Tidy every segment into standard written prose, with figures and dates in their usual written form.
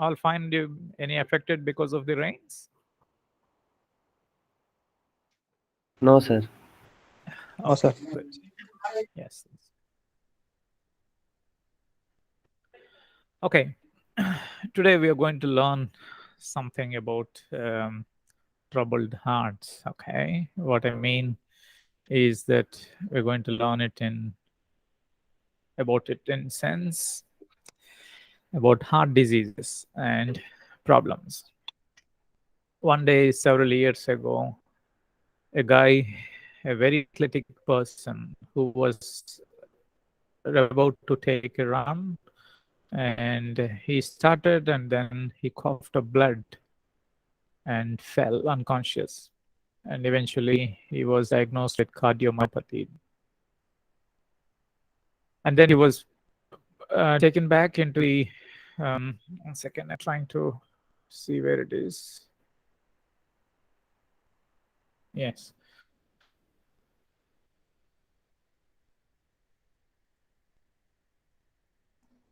all fine? Any affected because of the rains? No, sir. No, sir. Good. Yes. Okay. Today we are going to learn something about troubled hearts. Okay. What I mean is that we're going to learn it in sense about heart diseases and problems. One day, several years ago, a guy, a very athletic person who was about to take a run, and he started and then he coughed up blood and fell unconscious. And eventually he was diagnosed with cardiomyopathy. And then he was taken back into the 1 second, I'm trying to see where it is. Yes.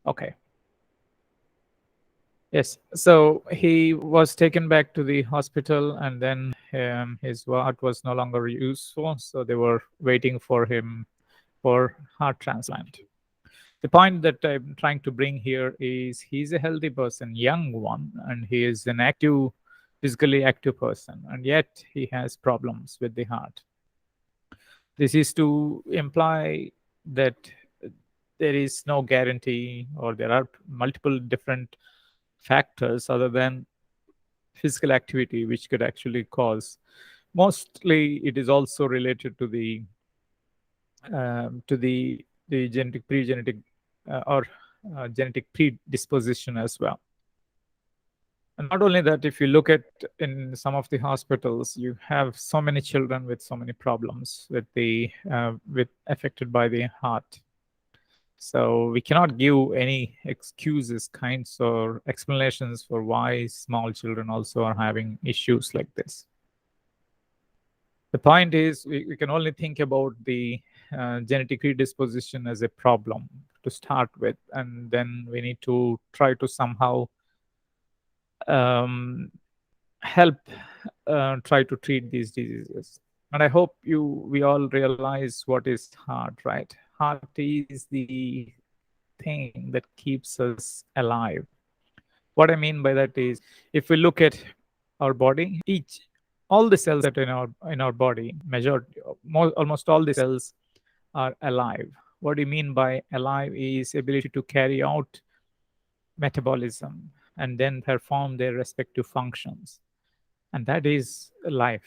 Okay. Yes. So he was taken back to the hospital, and then his heart was no longer useful. So they were waiting for him for heart transplant. The point that I'm trying to bring here is he's a healthy person, young one, and he is an active, physically active person, and yet he has problems with the heart. This is to imply that there is no guarantee, or there are multiple different factors other than physical activity which could actually cause. Mostly it is also related to the genetic pre-genetic or genetic predisposition as well. And not only that, if you look at in some of the hospitals, you have so many children with so many problems with affected by the heart. So we cannot give any excuses, kinds, or explanations for why small children also are having issues like this. The point is, we can only think about the genetic predisposition as a problem to start with, and then we need to try to somehow help try to treat these diseases. And I hope we all realize what is heart, right? Heart is the thing that keeps us alive. What I mean by that is, if we look at our body, all the cells that are in our body, almost all the cells are alive. What do you mean by alive is ability to carry out metabolism and then perform their respective functions. And that is life.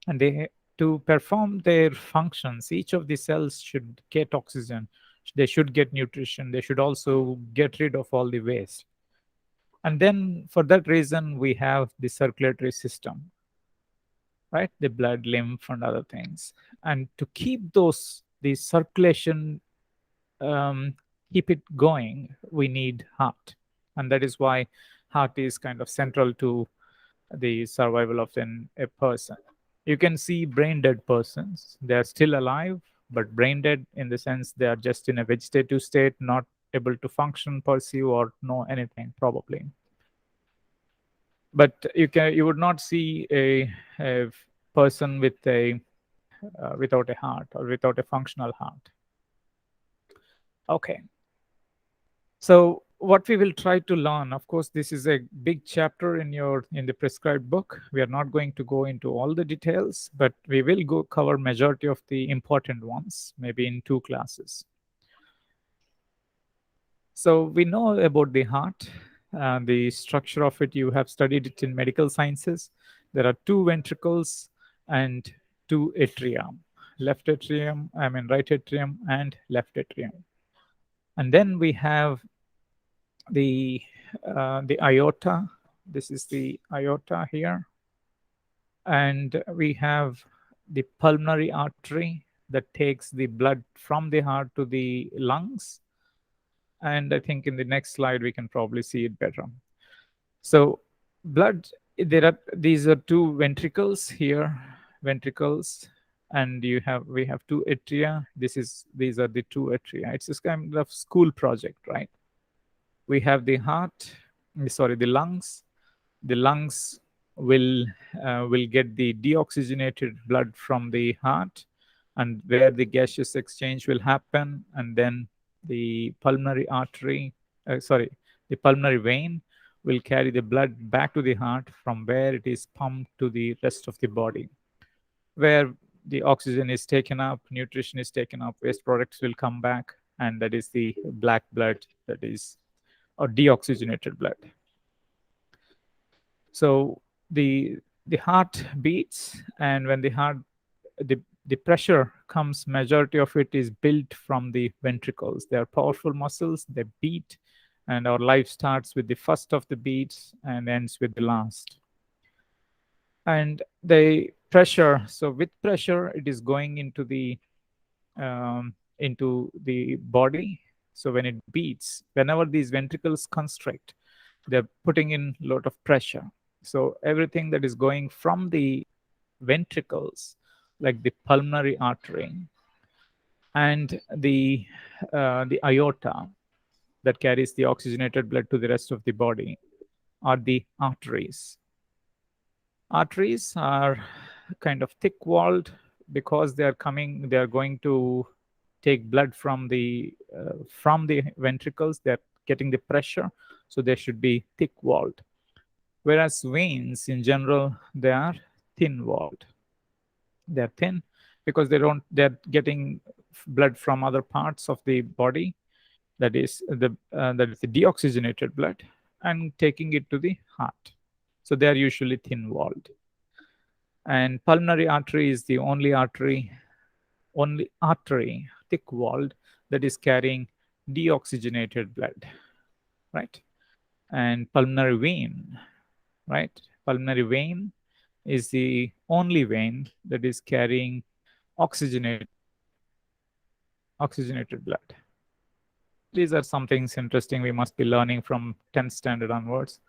And to perform their functions, each of the cells should get oxygen, they should get nutrition, they should also get rid of all the waste. And then for that reason, we have the circulatory system, right? The blood, lymph, and other things. And to keep the circulation, keep it going, we need heart. And that is why heart is kind of central to the survival of a person. You can see brain dead persons. They are still alive, but brain dead in the sense they are just in a vegetative state, not able to function, perceive, or know anything, probably. But you would not see a person with without a heart or without a functional heart. Okay. So what we will try to learn, of course, this is a big chapter in the prescribed book. We are not going to go into all the details, but we will cover majority of the important ones, maybe in 2 classes. So we know about the heart. The structure of it, you have studied it in medical sciences. There are 2 ventricles and 2 atria, right atrium and left atrium. And then we have the aorta. This is the aorta here. And we have the pulmonary artery that takes the blood from the heart to the lungs. And I think in the next slide, we can probably see it better. So blood, these are 2 ventricles here, and we have 2 atria. These are the 2 atria. It's this kind of school project, right? We have the heart, the lungs. The lungs will get the deoxygenated blood from the heart, and where the gaseous exchange will happen, and then the pulmonary artery, the pulmonary vein will carry the blood back to the heart, from where it is pumped to the rest of the body, where the oxygen is taken up, nutrition is taken up, waste products will come back, and that is the black blood, that is, or deoxygenated blood. So the heart beats, and when the pressure comes, majority of it is built from the ventricles. They are powerful muscles, they beat, and our life starts with the first of the beats and ends with the last. And the pressure, so with pressure, it is going into the body. So when it beats, whenever these ventricles constrict, they're putting in a lot of pressure. So everything that is going from the ventricles, like the pulmonary artery and the aorta that carries the oxygenated blood to the rest of the body, are the arteries. Arteries are kind of thick-walled because they are going to take blood from the ventricles. They're getting the pressure, so they should be thick-walled. Whereas veins, in general, they are thin-walled. They're thin because they're getting blood from other parts of the body, that is the deoxygenated blood, and taking it to the heart. So they are usually thin-walled. And pulmonary artery is the only artery thick-walled that is carrying deoxygenated blood, right? And pulmonary vein, right? Pulmonary vein is the only vein that is carrying oxygenated blood. These are some things interesting we must be learning from 10th standard onwards.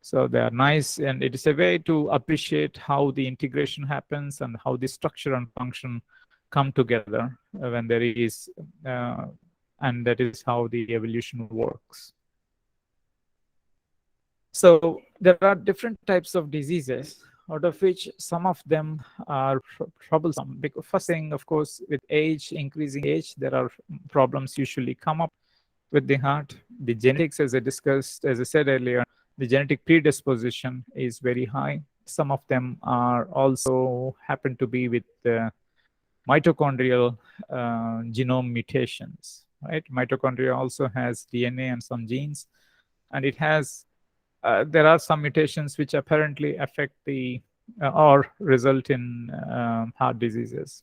So they are nice, and it is a way to appreciate how the integration happens and how the structure and function come together when there is, and that is how the evolution works. So there are different types of diseases, out of which some of them are troublesome. Because first thing, of course, with increasing age, there are problems usually come up with the heart. The genetics, as I said earlier, the genetic predisposition is very high. Some of them are also happen to be with mitochondrial genome mutations, right? Mitochondria also has DNA and some genes, and it has there are some mutations which apparently affect or result in heart diseases.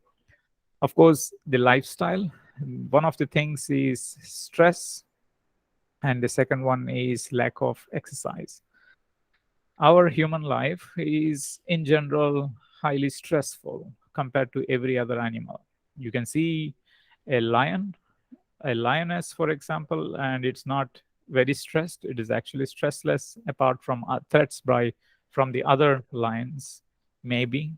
Of course, the lifestyle. One of the things is stress, and the second one is lack of exercise. Our human life is, in general, highly stressful compared to every other animal. You can see a lioness, for example, and it's not very stressed. It is actually stressless, apart from threats from the other lions, maybe.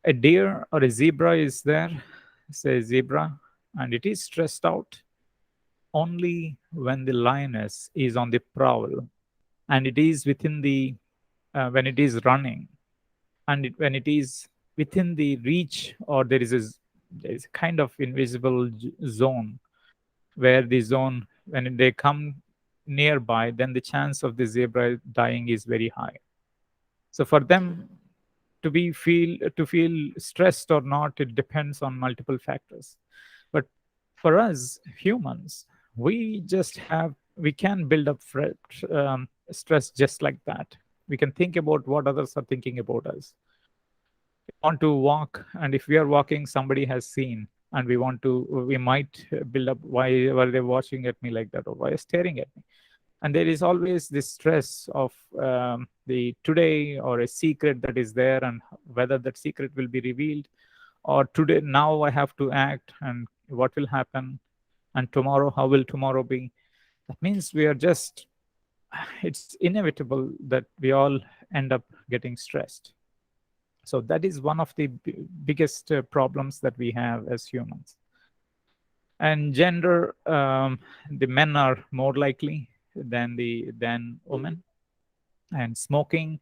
A deer or a zebra is there, say a zebra, and it is stressed out only when the lioness is on the prowl, and it is within the when it is running, and when it is within the reach, or there is a kind of invisible zone, where the zone, when they come nearby, then the chance of the zebra dying is very high. So for them to feel stressed or not, it depends on multiple factors. But for us humans, we can build up stress just like that. We can think about what others are thinking about us. We want to walk, and if we are walking, somebody has seen, and we might build up, why were they watching at me like that, or why are they staring at me? And there is always this stress of the today, or a secret that is there, and whether that secret will be revealed, or today, now I have to act, and what will happen, and tomorrow, how will tomorrow be? That means it's inevitable that we all end up getting stressed. So that is one of the biggest problems that we have as humans. And gender, the men are more likely than women. And smoking,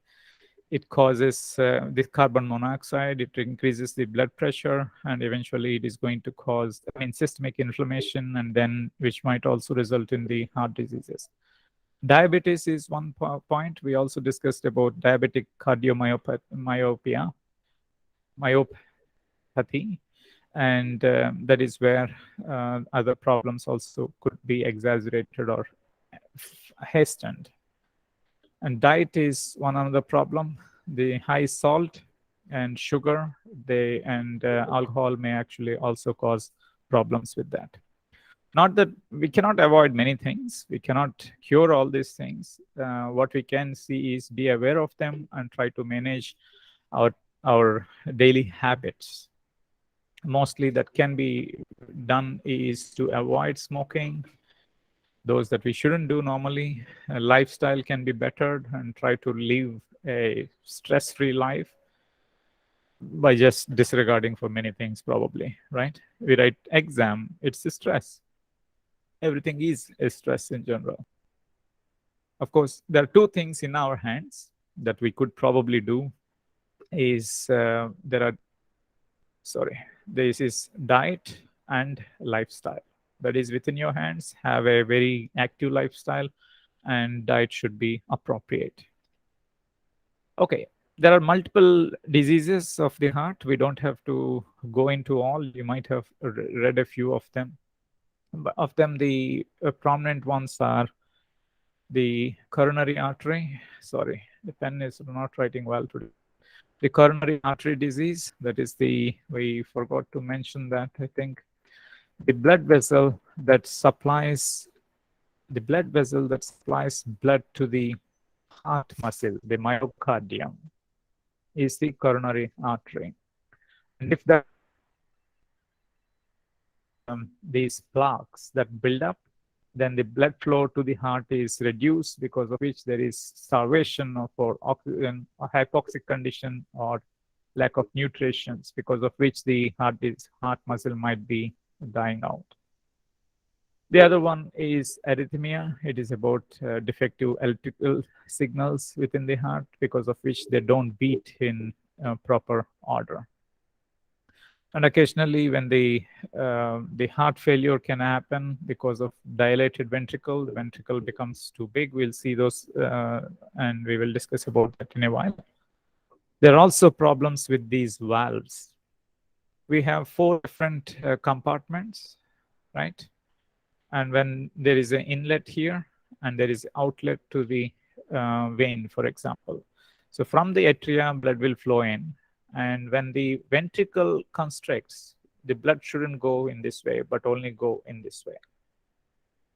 it causes this carbon monoxide, it increases the blood pressure, and eventually it is going to cause, systemic inflammation, and then which might also result in the heart diseases. Diabetes is one point. We also discussed about diabetic myopathy, and that is where other problems also could be exaggerated or hastened. And diet is one another problem. The high salt and sugar, and alcohol may actually also cause problems with that. Not that we cannot avoid many things, we cannot cure all these things. What we can see is be aware of them and try to manage our daily habits. Mostly that can be done is to avoid smoking, those that we shouldn't do normally. Lifestyle can be bettered, and try to live a stress-free life by just disregarding for many things, probably, right? We write exam, it's a stress. Everything is a stress in general. Of course, there are two things in our hands that we could probably do is this is diet and lifestyle. That is within your hands. Have a very active lifestyle, and diet should be appropriate. Okay, there are multiple diseases of the heart. We don't have to go into all. You might have read a few of them. Of them, the prominent ones are the coronary artery. Sorry, the pen is not writing well today. The coronary artery disease, that is we forgot to mention that, I think. The blood vessel that supplies blood to the heart muscle, the myocardium, is the coronary artery. And if these plaques that build up, then the blood flow to the heart is reduced, because of which there is starvation or oxygen, or hypoxic condition, or lack of nutrition, because of which the heart muscle might be dying out. The other one is arrhythmia. It is about defective electrical signals within the heart, because of which they don't beat in proper order. And occasionally, when the heart failure can happen because of dilated ventricle, the ventricle becomes too big. We'll see those, and we will discuss about that in a while. There are also problems with these valves. We have 4 different compartments, right? And when there is an inlet here, and there is outlet to the vein, for example. So from the atria, blood will flow in. And when the ventricle constricts, the blood shouldn't go in this way, but only go in this way.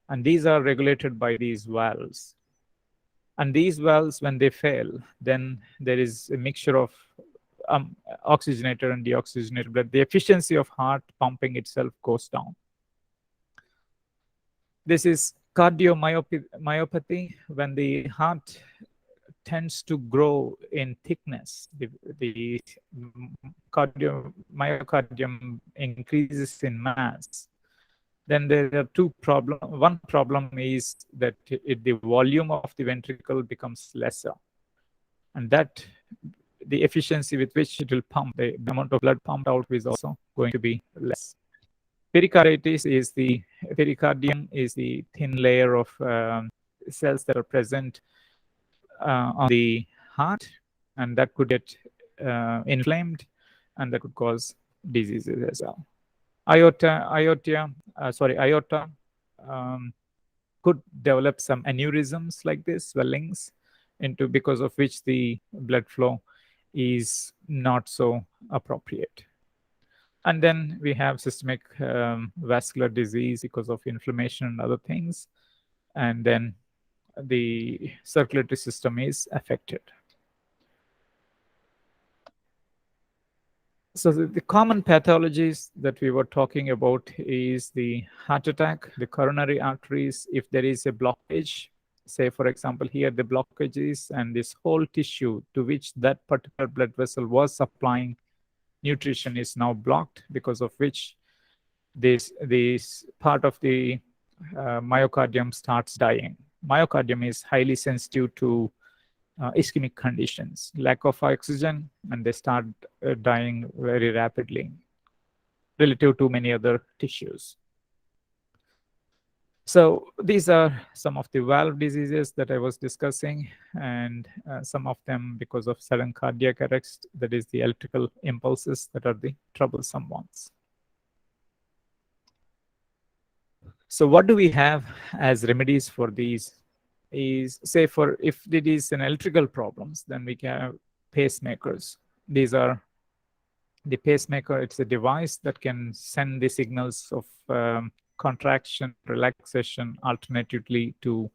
And these are regulated by these valves. And these valves, when they fail, then there is a mixture of oxygenated and deoxygenated blood. The efficiency of heart pumping itself goes down. This is cardiomyopathy, when the heart tends to grow in thickness. The myocardium increases in mass. Then there are 2 problems. One problem is that the volume of the ventricle becomes lesser, and that the efficiency with which it will pump, the amount of blood pumped out, is also going to be less. Pericarditis is the pericardium is the thin layer of cells that are present on the heart, and that could get inflamed, and that could cause diseases as well. Aorta could develop some aneurysms like this, swellings, because of which the blood flow is not so appropriate. And then we have systemic vascular disease because of inflammation and other things. And then the circulatory system is affected. So the common pathologies that we were talking about is the heart attack, the coronary arteries. If there is a blockage, say for example here the blockage is, and this whole tissue to which that particular blood vessel was supplying nutrition is now blocked, because of which this part of the myocardium starts dying. myocardium is highly sensitive to ischemic conditions, lack of oxygen, and they start dying very rapidly relative to many other tissues. So these are some of the valve diseases that I was discussing, and some of them because of sudden cardiac arrest, that is the electrical impulses that are the troublesome ones. So what do we have as remedies for these? Is, say, for if it is an electrical problems, then we can have pacemakers. These are the pacemaker. It's a device that can send the signals of contraction, relaxation alternatively to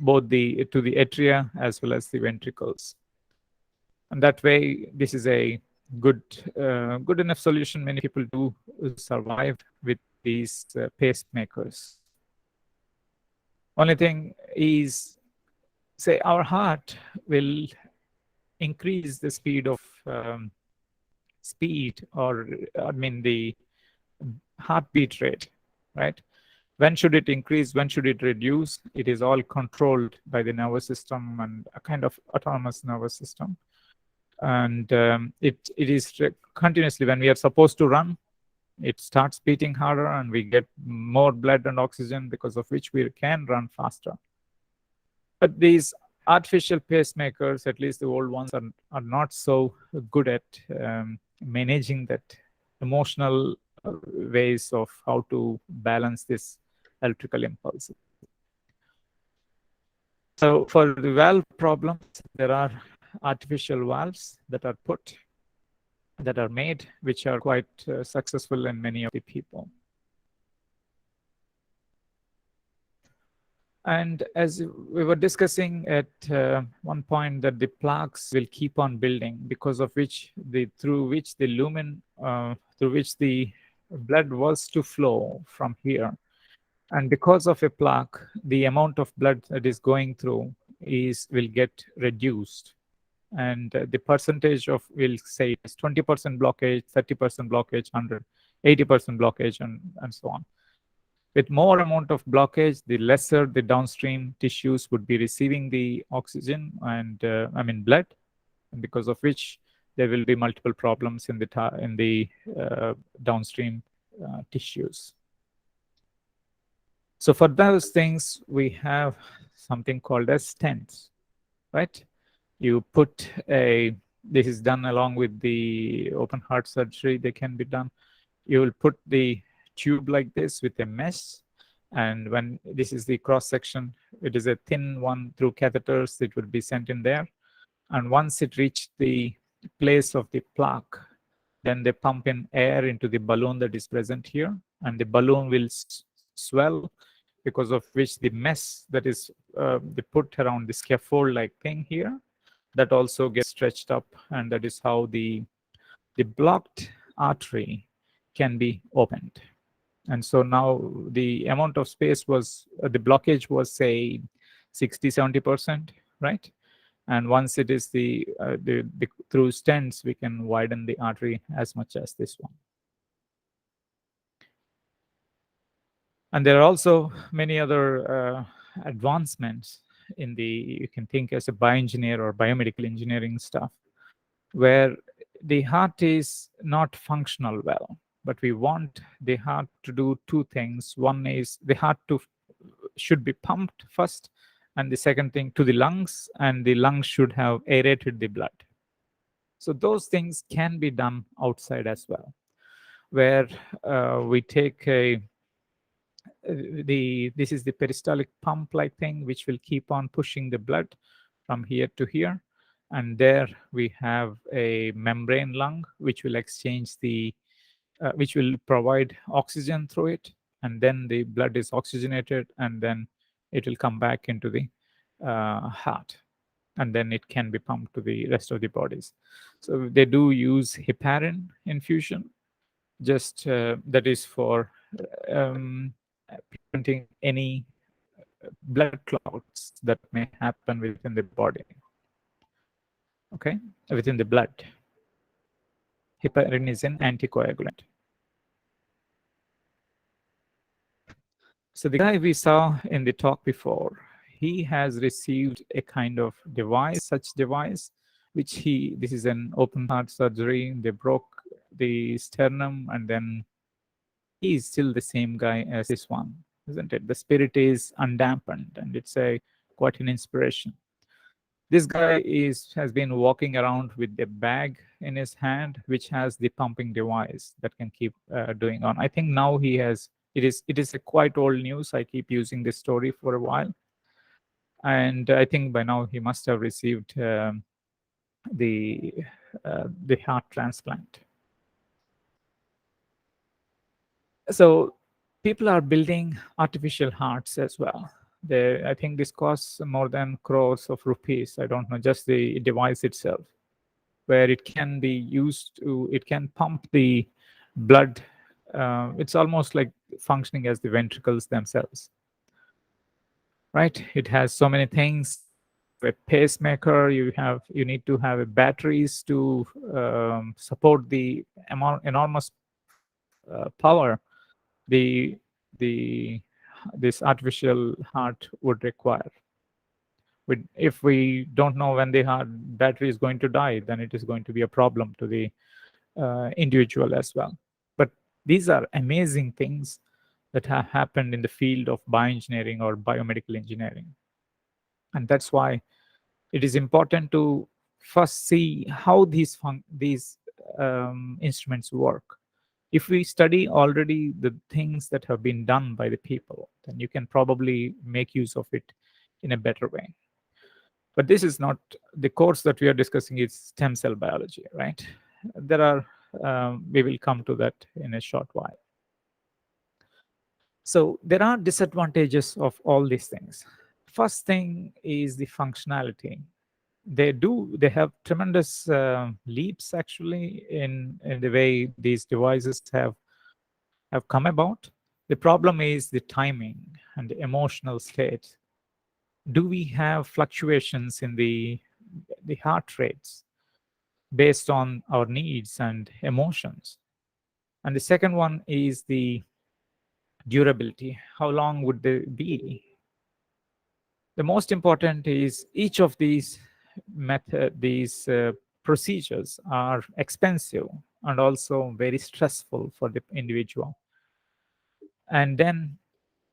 both the atria as well as the ventricles. And that way, this is a good enough solution. Many people do survive with these pacemakers. Only thing is, say, our heart will increase the speed of the heartbeat rate, right? When should it increase? When should it reduce? It is all controlled by the nervous system and a kind of autonomous nervous system. And it is continuously, when we are supposed to run, it starts beating harder and we get more blood and oxygen, because of which we can run faster. But these artificial pacemakers, at least the old ones, are not so good at managing that emotional ways of how to balance this electrical impulse. So for the valve problems, there are artificial valves that are made, which are quite successful in many of the people. And as we were discussing at one point, that the plaques will keep on building, because of which through which the blood was to flow from here. And because of a plaque, the amount of blood that is going through will get reduced. And the percentage of, we'll say, is 20% blockage, 30% blockage, 80% blockage, and so on. With more amount of blockage, the lesser the downstream tissues would be receiving the oxygen and blood, and because of which there will be multiple problems in the downstream tissues. So for those things, we have something called as stents, right? You put this is done along with the open heart surgery. They can be done. You will put the tube like this with a mesh, and when this is the cross section, it is a thin one through catheters. It would be sent in there, and once it reached the place of the plaque, then they pump in air into the balloon that is present here, and the balloon will swell, because of which the mesh that is they put around the scaffold like thing here, that also gets stretched up, and that is how the blocked artery can be opened. And so now the amount of space was, the blockage was, say, 60-70%, right? And once it is through stents, we can widen the artery as much as this one. And there are also many other advancements in you can think as a bioengineer or biomedical engineering stuff, where the heart is not functional well, but we want the heart to do two things. One is the heart should be pumped first, and the second thing to the lungs, and the lungs should have aerated the blood. So those things can be done outside as well, where we take this is the peristaltic pump like thing, which will keep on pushing the blood from here to here, and there we have a membrane lung which will exchange which will provide oxygen through it, and then the blood is oxygenated, and then it will come back into the heart, and then it can be pumped to the rest of the bodies. So they do use heparin infusion, just that is for preventing any blood clots that may happen within the body, okay, within the blood. Heparin is an anticoagulant. So the guy we saw in the talk before, he has received a kind of such device, which this is an open heart surgery. They broke the sternum, and then he is still the same guy as this one, isn't it? The spirit is undampened, and it's quite an inspiration. This guy has been walking around with a bag in his hand, which has the pumping device that can keep doing on. I think now he has. It is a quite old news. I keep using this story for a while, and I think by now he must have received the heart transplant. So people are building artificial hearts as well. I think this costs more than crores of rupees. I don't know, just the device itself, where it can be used it can pump the blood. It's almost like functioning as the ventricles themselves, right? It has so many things. A pacemaker, you need to have batteries to support the enormous power the this artificial heart would require. If we don't know when the heart battery is going to die, then it is going to be a problem to the individual as well. But these are amazing things that have happened in the field of bioengineering or biomedical engineering, and that's why it is important to first see how these instruments work. If we study already the things that have been done by the people, then you can probably make use of it in a better way. But this is not the course that we are discussing. Is stem cell biology, right? There are we will come to that in a short while. So there are disadvantages of all these things. First thing is the functionality. They have tremendous leaps actually in the way these devices have come about. The problem is the timing and the emotional state. Do we have fluctuations in the heart rates based on our needs and emotions? And the second one is the durability. How long would they be? The most important is each of these procedures are expensive and also very stressful for the individual. And then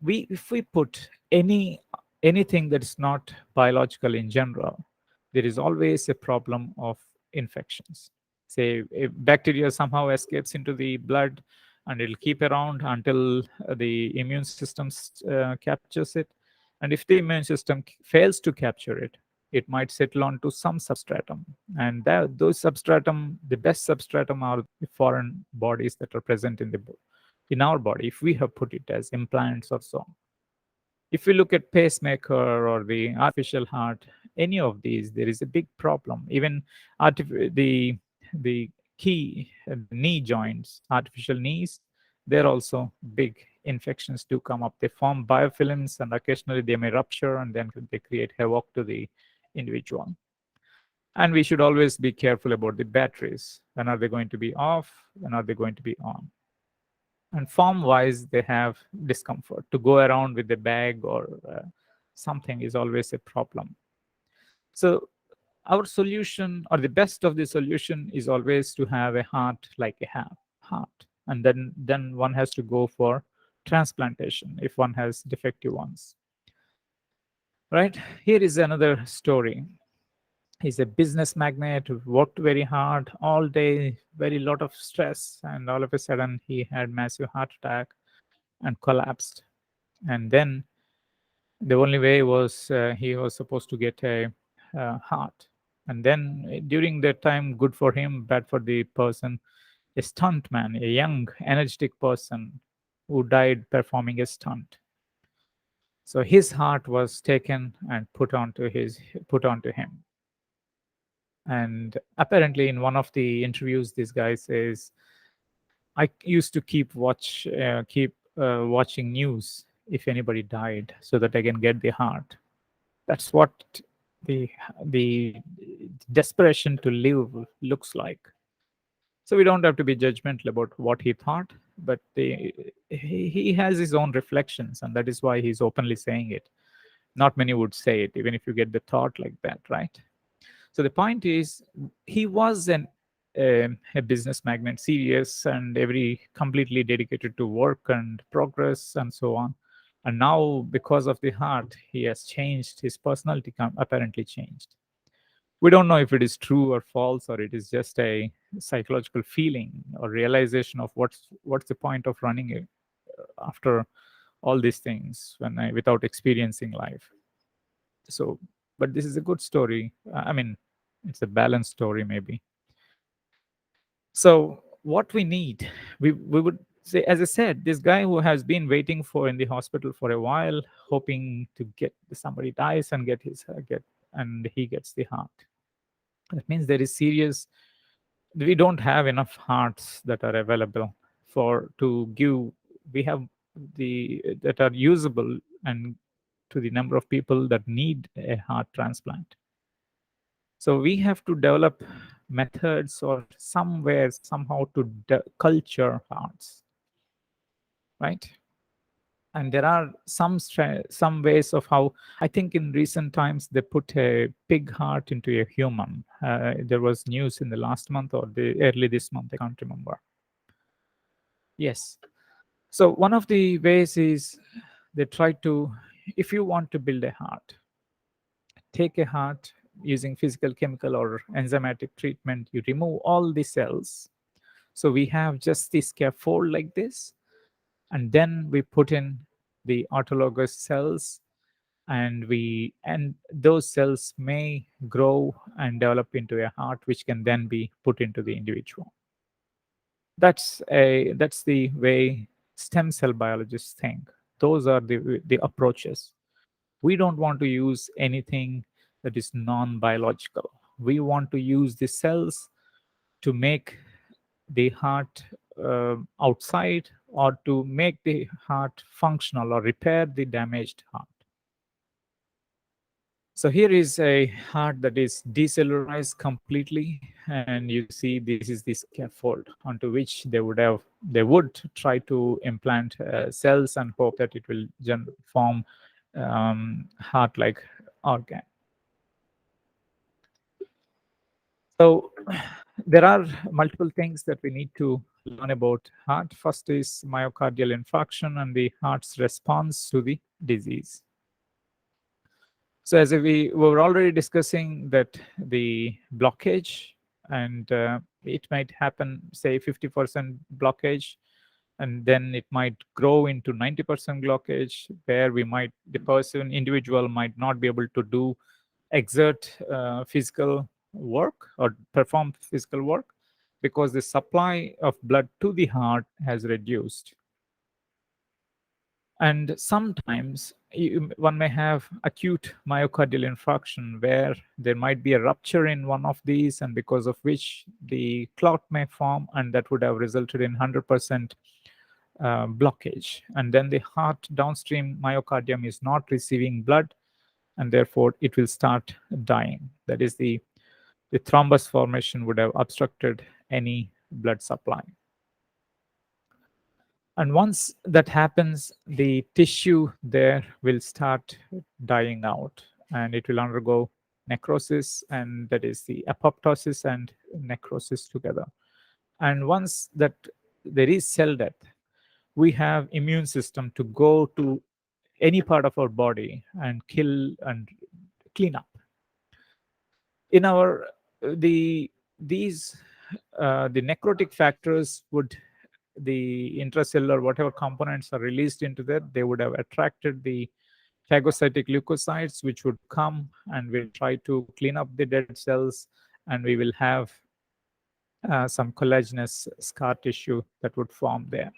if we put anything that is not biological in general, there is always a problem of infections. Say if bacteria somehow escapes into the blood, and it'll keep around until the immune system captures it. And if the immune system fails to capture it, it might settle onto some substratum. And those substratum, the best substratum, are the foreign bodies that are present in our body, if we have put it as implants or so. If we look at pacemaker or the artificial heart, any of these, there is a big problem. Even the key knee joints, artificial knees, they're also big infections do come up. They form biofilms, and occasionally they may rupture, and then they create havoc to the individual. And we should always be careful about the batteries. When are they going to be off? When are they going to be on? And form wise, they have discomfort. To go around with the bag or something is always a problem. So our solution, or the best of the solution, is always to have a heart like a heart. And then one has to go for transplantation if one has defective ones. Right? Here is another story. He's a business magnate who worked very hard all day, very lot of stress, and all of a sudden he had massive heart attack and collapsed. And then the only way was he was supposed to get a heart. And then during that time, good for him, bad for the person, a stunt man, a young, energetic person who died performing a stunt. So his heart was taken and put onto him. And apparently, in one of the interviews, this guy says, "I used to keep watching news if anybody died, so that I can get the heart." That's what the desperation to live looks like. So we don't have to be judgmental about what he thought, but he has his own reflections, and that is why he's openly saying it. Not many would say it, even if you get the thought like that, right? So the point is, he was a business magnate, serious and completely dedicated to work and progress and so on. And now, because of the heart, he has changed. His personality apparently changed. We don't know if it is true or false, or it is just a psychological feeling or realization of what's the point of running after all these things without experiencing life. So, but this is a good story. I mean, it's a balanced story, maybe. So, what we need, we would say, as I said, this guy who has been waiting for in the hospital for a while, hoping to get somebody dies and and he gets the heart. That means there is serious. We don't have enough hearts that are available to give. We have that are usable and to the number of people that need a heart transplant. So we have to develop methods or somewhere somehow to culture hearts, right? And there are some ways of how, I think in recent times they put a pig heart into a human. There was news in the last month or the early this month, I can't remember. Yes. So one of the ways is they try to, if you want to build a heart, take a heart using physical, chemical, or enzymatic treatment. You remove all the cells. So we have just the scaffold like this. And then we put in the autologous cells, and those cells may grow and develop into a heart, which can then be put into the individual. That's the way stem cell biologists think. Those are the approaches. We don't want to use anything that is non-biological. We want to use the cells to make the heart outside, or to make the heart functional or repair the damaged heart. So here is a heart that is decellularized completely, and you see this is the scaffold onto which they would try to implant cells and hope that it will form heart-like organ. So there are multiple things that we need to learn about heart. First is myocardial infarction and the heart's response to the disease. So as we were already discussing that the blockage, and it might happen, say 50% blockage, and then it might grow into 90% blockage, where the individual might not be able to exert physical work or perform physical work, because the supply of blood to the heart has reduced. And sometimes one may have acute myocardial infarction, where there might be a rupture in one of these, and because of which the clot may form, and that would have resulted in 100% blockage. And then the heart downstream myocardium is not receiving blood, and therefore it will start dying. That is, the thrombus formation would have obstructed any blood supply. And once that happens, the tissue there will start dying out, and it will undergo necrosis, and that is the apoptosis and necrosis together. And once that there is cell death, we have immune system to go to any part of our body and kill and clean up. In our the necrotic factors would, the intracellular whatever components are released into that, they would have attracted the phagocytic leukocytes, which would come and will try to clean up the dead cells, and we will have some collagenous scar tissue that would form there.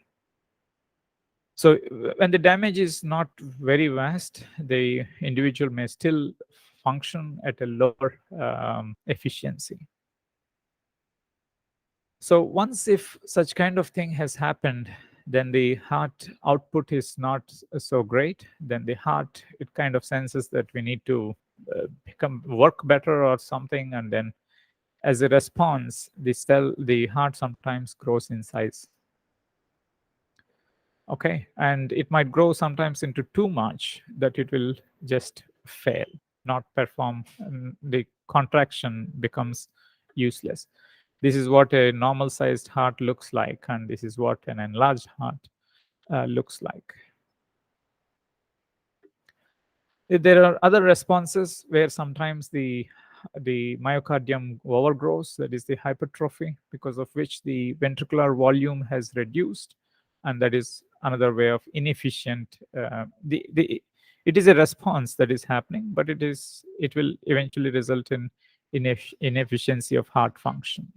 So when the damage is not very vast, the individual may still function at a lower efficiency. So once, if such kind of thing has happened, then the heart output is not so great. Then the heart, it kind of senses that we need to work better or something, and then as a response, the heart sometimes grows in size. Okay, and it might grow sometimes into too much that it will just fail, not perform, and the contraction becomes useless. This is what a normal sized heart looks like, and this is what an enlarged heart looks like. There are other responses where sometimes the myocardium overgrows, that is the hypertrophy, because of which the ventricular volume has reduced, and that is another way of inefficient. It is a response that is happening, but it will eventually result in inefficiency of heart function.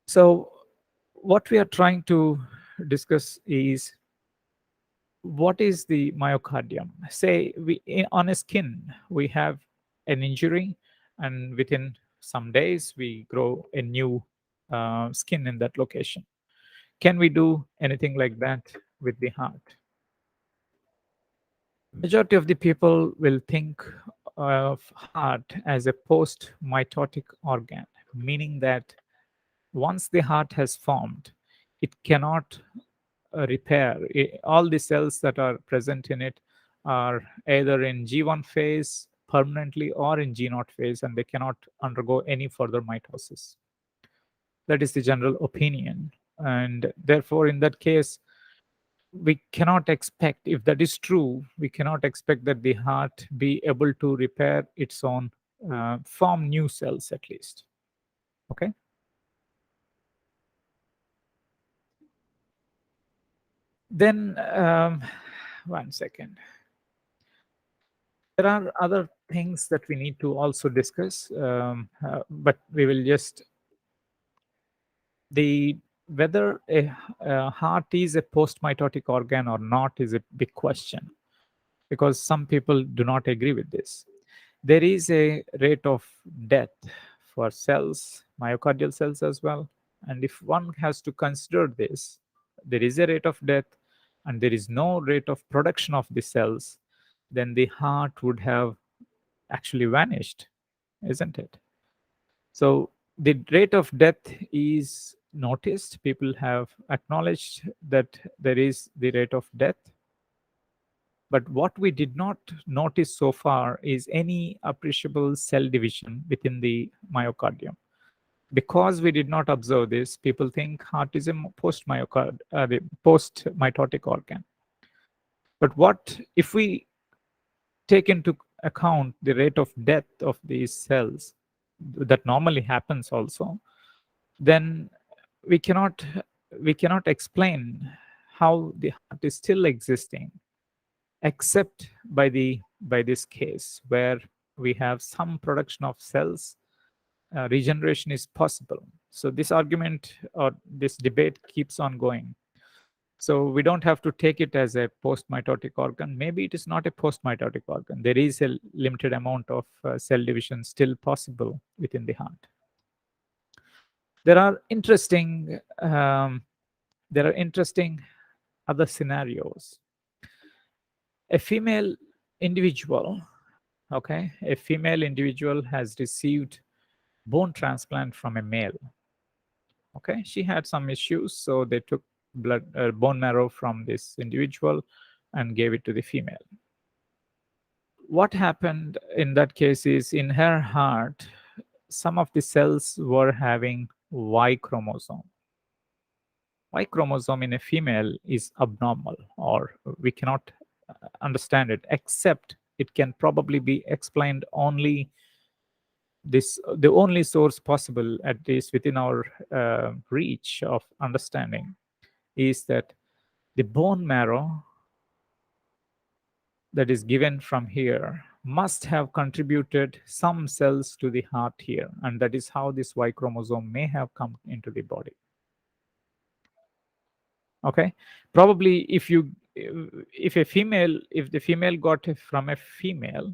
So, what we are trying to discuss is, what is the myocardium? Say on a skin we have an injury, and within some days we grow a new skin in that location. Can we do anything like that with the heart? Majority of the people will think of heart as a post mitotic organ, meaning that once the heart has formed, it cannot repair. All the cells that are present in it are either in G1 phase permanently or in G0 phase, and they cannot undergo any further mitosis. That is the general opinion. And therefore, in that case, we cannot expect, if that is true, we cannot expect that the heart be able to repair its own, form new cells at least. Okay. Then, one second. There are other things that we need to also discuss, but we will just whether a heart is a post-mitotic organ or not is a big question, because some people do not agree with this. There is a rate of death for cells, myocardial cells as well, and if one has to consider this, there is a rate of death and there is no rate of production of the cells, then the heart would have actually vanished, isn't it? So the rate of death is noticed. People have acknowledged that there is the rate of death. But what we did not notice so far is any appreciable cell division within the myocardium. Because we did not observe this, people think heart is a the post-mitotic organ. But what if we take into account the rate of death of these cells that normally happens also, then we cannot explain how the heart is still existing, except by this case where we have some production of cells, regeneration is possible. So this argument or this debate keeps on going. So we don't have to take it as a post-mitotic organ. Maybe it is not a post-mitotic organ. There is a limited amount of cell division still possible within the heart. There are interesting other scenarios. A female individual has received bone transplant from a male. Okay, she had some issues, so they took bone marrow from this individual and gave it to the female. What happened in that case is, in her heart, some of the cells were having Y chromosome. Y chromosome in a female is abnormal, or we cannot understand it, except it can probably be explained only the only source possible, at least within our reach of understanding, is that the bone marrow that is given from here must have contributed some cells to the heart here, and that is how this Y chromosome may have come into the body. Okay, probably if the female got it from a female,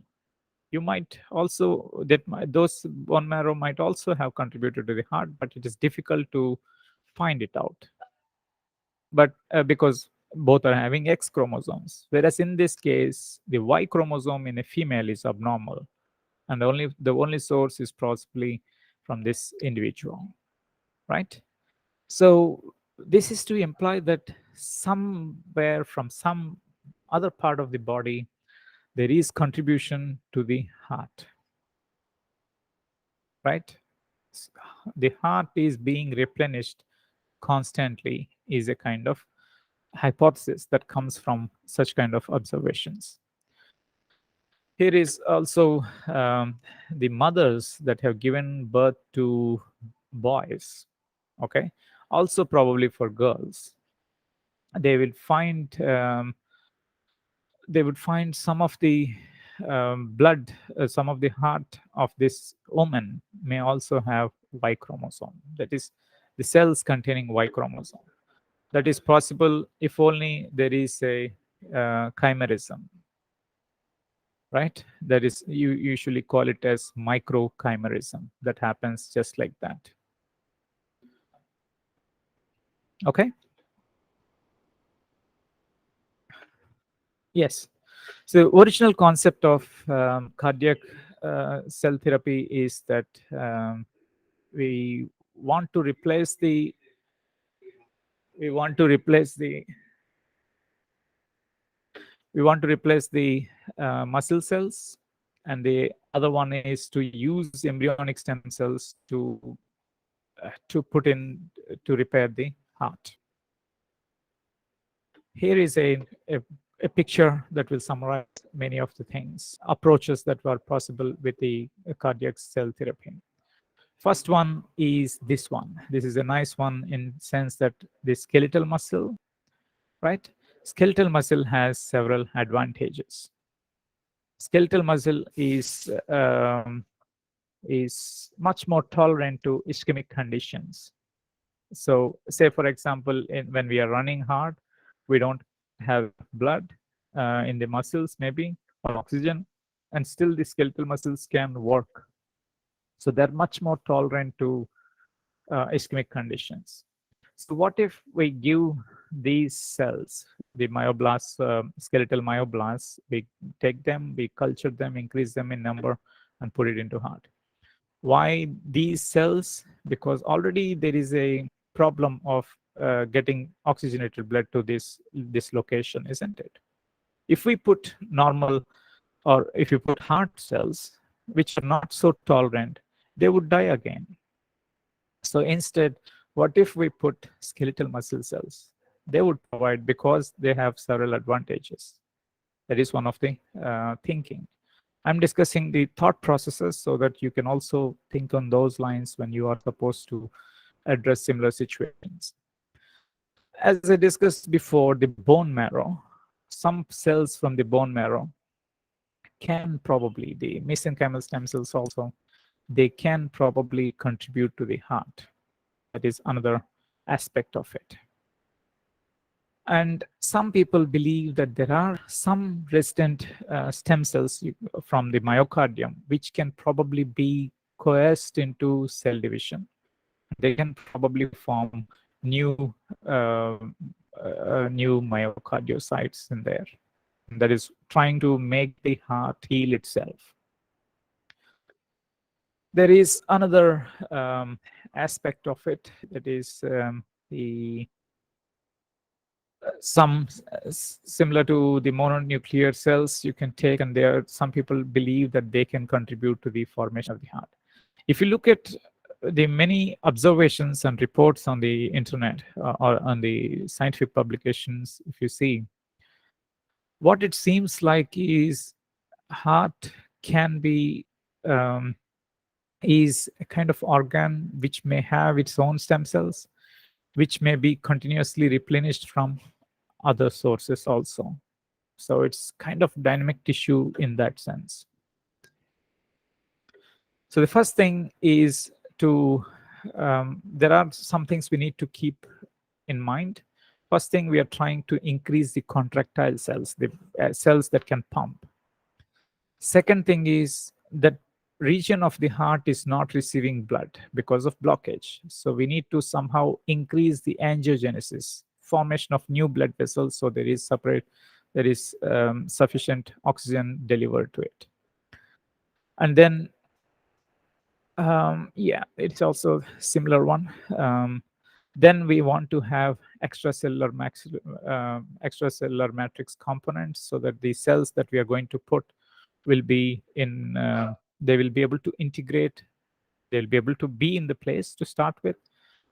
you might also, those bone marrow might also have contributed to the heart, but it is difficult to find it out. But because both are having X chromosomes, whereas in this case the Y chromosome in a female is abnormal, and the only source is possibly from this individual, right? So This is to imply that somewhere from some other part of the body, there is contribution to the heart, right? The heart is being replenished constantly is a kind of hypothesis that comes from such kind of observations. Here is also the mothers that have given birth to boys, okay, also probably for girls. They will find they would find some of the blood, some of the heart of this woman may also have Y chromosome. That is, the cells containing Y chromosome. That is possible if only there is a chimerism, right? That is, you usually call it as microchimerism. That happens just like that. Okay. Yes. So original concept of cardiac cell therapy is that we want to replace the we want to replace the we want to replace the muscle cells, and the other one is to use embryonic stem cells to put in to repair the heart. Here is a picture that will summarize many of the things, approaches that were possible with the cardiac cell therapy. First one is this one. This is a nice one in sense that the skeletal muscle, right? Skeletal muscle has several advantages. Skeletal muscle is much more tolerant to ischemic conditions. So, say for example, when we are running hard, we don't have blood in the muscles, maybe, or oxygen, and still the skeletal muscles can work. So they're much more tolerant to ischemic conditions. So what if we give these cells, the myoblasts, skeletal myoblasts, we take them, we culture them, increase them in number, and put it into heart? Why these cells? Because already there is a problem of getting oxygenated blood to this location, isn't it? If we put normal, or if you put heart cells, which are not so tolerant, they would die again. So instead, what if we put skeletal muscle cells? They would provide, because they have several advantages. That is one of the thinking. I'm discussing the thought processes so that you can also think on those lines when you are supposed to address similar situations. As I discussed before, the bone marrow, some cells from the bone marrow can probably, the mesenchymal stem cells also, they can probably contribute to the heart. That is another aspect of it. And some people believe that there are some resident stem cells from the myocardium which can probably be coerced into cell division. They can probably form new new myocardiocytes in there. That is trying to make the heart heal itself. There is another aspect of it, that is the some similar to the mononuclear cells you can take, and there some people believe that they can contribute to the formation of the heart. If you look at the many observations and reports on the internet or on the scientific publications, if you see, what it seems like is heart can be is a kind of organ which may have its own stem cells, which may be continuously replenished from other sources also. So it's kind of dynamic tissue in that sense. So the first thing is to, there are some things we need to keep in mind. First thing, we are trying to increase the contractile cells, the cells that can pump. Second thing is that region of the heart is not receiving blood because of blockage. So we need to somehow increase the angiogenesis, formation of new blood vessels, so there is sufficient oxygen delivered to it. And then yeah, it's also similar one. Then we want to have extracellular extracellular matrix components, so that the cells that we are going to put will be in, they will be able to integrate, they'll be able to be in the place to start with.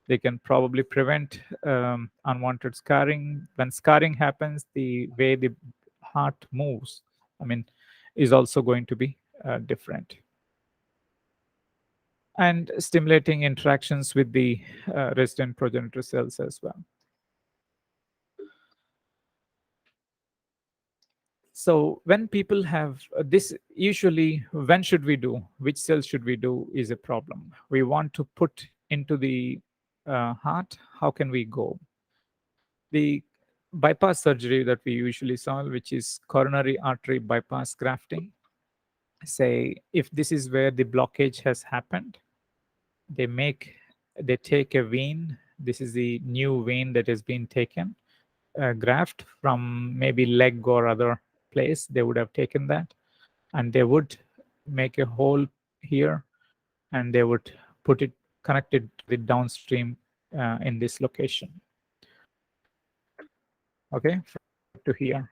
They can probably prevent unwanted scarring. When scarring happens, the way the heart moves, is also going to be different. And stimulating interactions with the resident progenitor cells as well. So when people have this, usually when should we do, which cells should we do is a problem. We want to put into the heart, how can we go? The bypass surgery that we usually solve, which is coronary artery bypass grafting. Say, if this is where the blockage has happened, they take a vein. This is the new vein that has been taken, graft from maybe leg or other place. They would have taken that, and they would make a hole here, and they would put it connected to the downstream in this location. Okay, to here.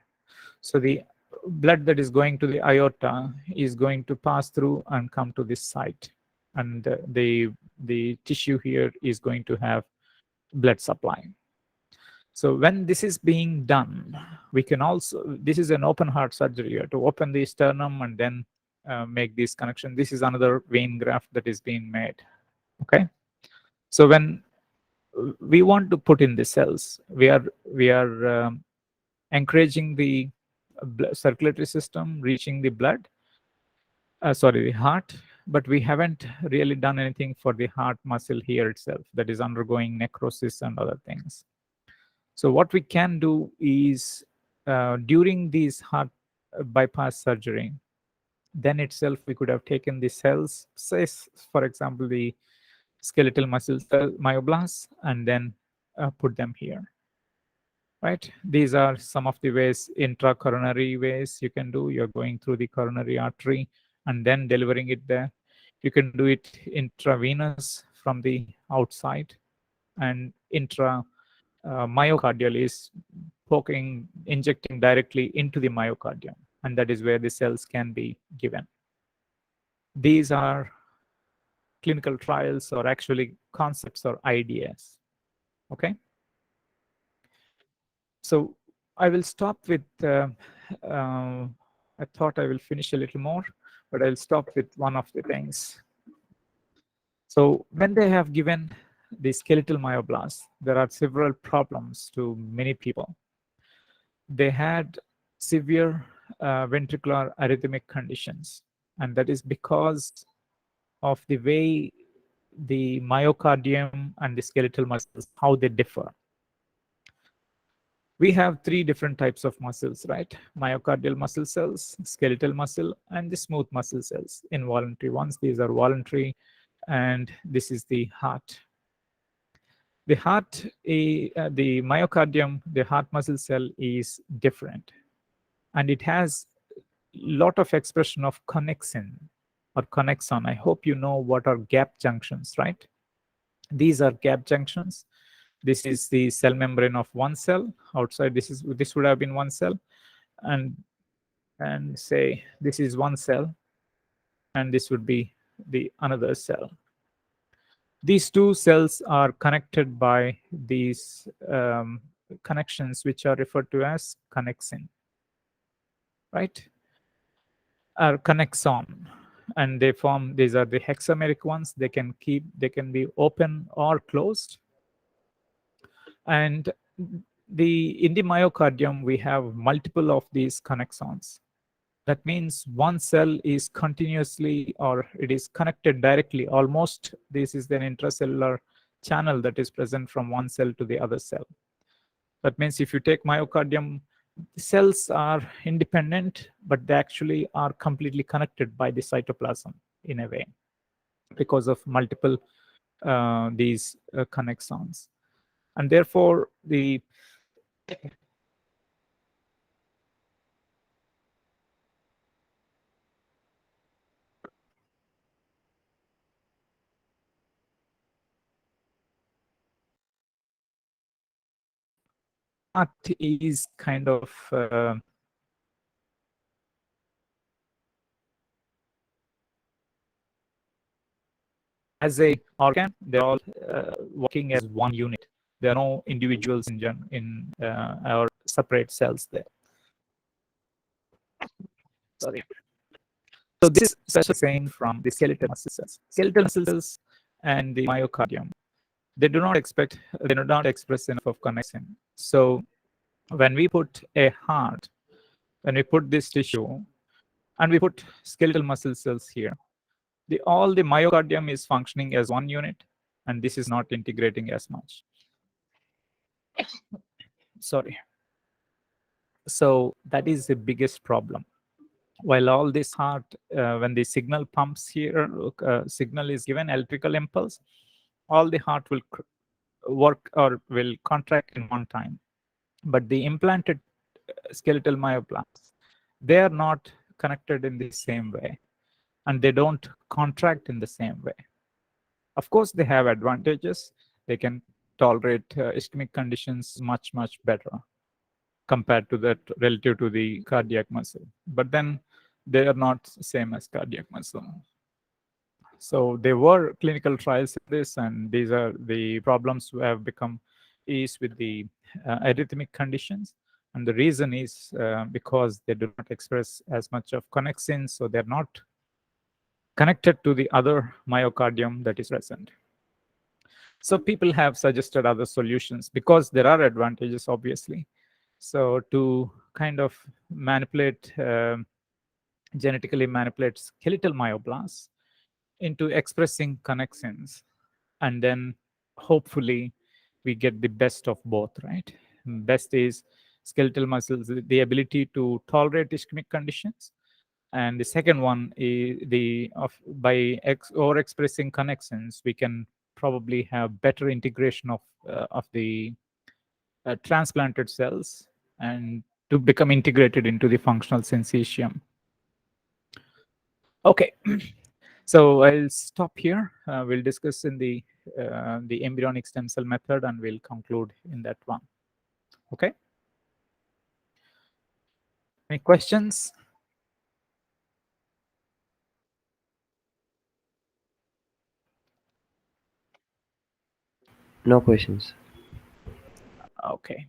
So the blood that is going to the aorta is going to pass through and come to this site, and the tissue here is going to have blood supply. So when this is being done, we can also, this is an open heart surgery, to open the sternum and then make this connection. This is another vein graft that is being made. Okay, so when we want to put in the cells, we are encouraging the circulatory system reaching the blood, the heart, but we haven't really done anything for the heart muscle here itself that is undergoing necrosis and other things. So what we can do is, during these heart bypass surgery, then itself we could have taken the cells, say for example the skeletal muscle cell myoblasts, and then put them here. Right, these are some of the ways, intracoronary ways you can do. You're going through the coronary artery and then delivering it there. You can do it intravenous from the outside, and myocardial is injecting directly into the myocardium, and that is where the cells can be given. These are clinical trials, or actually concepts or ideas. Okay, so I will stop with, I thought I will finish a little more, but I'll stop with one of the things. So when they have given the skeletal myoblast, there are several problems to many people. They had severe ventricular arrhythmic conditions, and that is because of the way the myocardium and the skeletal muscles, how they differ. We have three different types of muscles, right? Myocardial muscle cells, skeletal muscle, and the smooth muscle cells, involuntary ones. These are voluntary, and this is the heart. The heart, the myocardium, the heart muscle cell is different, and it has lot of expression of connexin or connexon. I hope you know what are gap junctions, right? These are gap junctions. This is the cell membrane of one cell. Outside, this would have been one cell, and say this is one cell, and this would be the another cell. These two cells are connected by these connections, which are referred to as connexin, right? Or connexon, and they form, these are the hexameric ones. They can be open or closed. And in the myocardium, we have multiple of these connexons. That means one cell is continuously, or it is connected directly. Almost, this is an intracellular channel that is present from one cell to the other cell. That means if you take myocardium, the cells are independent, but they actually are completely connected by the cytoplasm in a way, because of multiple these connexons. And therefore, the heart is kind of as a organ, they're all working as one unit. There are no individuals in our separate cells there. Sorry. So this is especially same from the skeletal muscle cells. Skeletal muscle cells and the myocardium, they do not express enough of connection. So when we put a heart, when we put this tissue, and we put skeletal muscle cells here, all the myocardium is functioning as one unit, and this is not integrating as much. Sorry. So that is the biggest problem. While all this heart, when the signal pumps here, signal is given, electrical impulse, all the heart will work or will contract in one time. But the implanted skeletal myoblasts, they are not connected in the same way, and they don't contract in the same way. Of course, they have advantages. They can tolerate ischemic conditions much, much better compared to that relative to the cardiac muscle. But then they are not same as cardiac muscle. So there were clinical trials in this, and these are the problems who have become is with the arrhythmic conditions. And the reason is because they do not express as much of connexin, so they're not connected to the other myocardium that is present. So people have suggested other solutions because there are advantages, obviously. So to kind of manipulate, genetically manipulate skeletal myoblasts into expressing connexins, and then hopefully we get the best of both, right? Best is skeletal muscles, the ability to tolerate ischemic conditions, and the second one is by overexpressing connexins, we can probably have better integration of the transplanted cells and to become integrated into the functional syncytium. Okay, so I'll stop here. We'll discuss in the embryonic stem cell method, and we'll conclude in that one. Okay. Any questions? No questions. Okay.